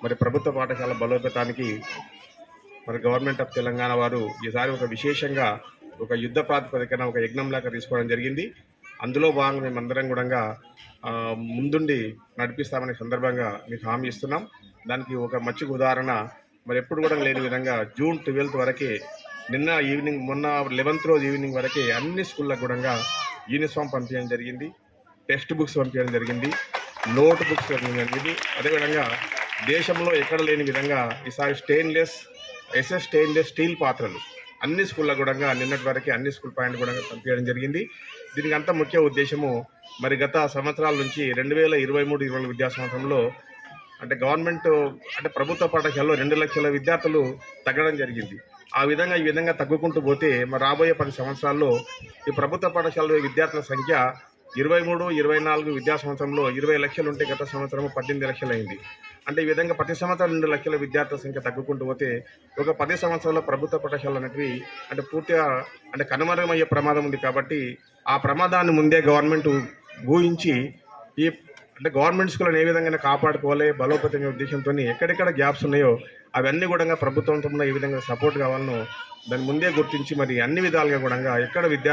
మరి ప్రభుత్వ పాఠశాల బలోపేతానికి మరి గవర్నమెంట్ ఆఫ్ తెలంగాణ వారు ఈసారి ఒక విశేషంగా ఒక యుద్ధ ప్రాతిపదికన ఒక యజ్ఞంలాగా తీసుకోవడం జరిగింది. అందులో భాగంగా మేమందరం కూడా ముందుండి నడిపిస్తామనే సందర్భంగా మీకు హామీ ఇస్తున్నాం. దానికి ఒక మంచి ఉదాహరణ మరి ఎప్పుడు కూడా లేని విధంగా జూన్ 12 వరకే నిన్న ఈవినింగ్ మొన్న 11th రోజు ఈవినింగ్ వరకే అన్ని స్కూళ్ళకు కూడా యూనిఫామ్ పంపించడం జరిగింది, టెక్స్ట్ బుక్స్ పంపించడం జరిగింది, నోట్ బుక్స్ పంపించడం జరిగింది. అదేవిధంగా దేశంలో ఎక్కడ లేని విధంగా ఈసారి స్టెయిన్లెస్ స్టీల్ పాత్రలు అన్ని స్కూళ్ళకు కూడా నిన్నటి వరకు అన్ని స్కూల్ పాయింట్ కూడా పంపించడం జరిగింది. దీనికి అంత ముఖ్య ఉద్దేశము మరి గత సంవత్సరాల నుంచి 2023-24 విద్యా సంవత్సరంలో అంటే గవర్నమెంట్ అంటే ప్రభుత్వ పాఠశాలలో 2 లక్షల విద్యార్థులు తగ్గడం జరిగింది. ఈ విధంగా తగ్గుకుంటూ పోతే మరి రాబోయే 10 సంవత్సరాల్లో ఈ ప్రభుత్వ పాఠశాలలో విద్యార్థుల సంఖ్య 23-24 విద్యా సంవత్సరంలో 20 లక్షలు ఉంటే గత సంవత్సరం 18 లక్షలు అయింది. అంటే ఈ విధంగా ప్రతి సంవత్సరం 2 లక్షల విద్యార్థుల సంఖ్య తగ్గుకుంటూ పోతే ఒక 10 సంవత్సరాల ప్రభుత్వ పాఠశాలలు అనేవి అంటే పూర్తిగా అంటే కనుమరుగమయ్యే ప్రమాదం ఉంది. కాబట్టి ఆ ప్రమాదాన్ని ముందే గవర్నమెంట్ ఊహించి ఈ అంటే గవర్నమెంట్ స్కూళ్ళని ఏ విధంగా కాపాడుకోవాలి బలోపేతంగా ఉద్దేశంతో ఎక్కడెక్కడ గ్యాప్స్ ఉన్నాయో అవన్నీ కూడా ప్రభుత్వంతో ఏ విధంగా సపోర్ట్ కావాలనో దాన్ని ముందే గుర్తించి మరి అన్ని విధాలుగా కూడా ఎక్కడ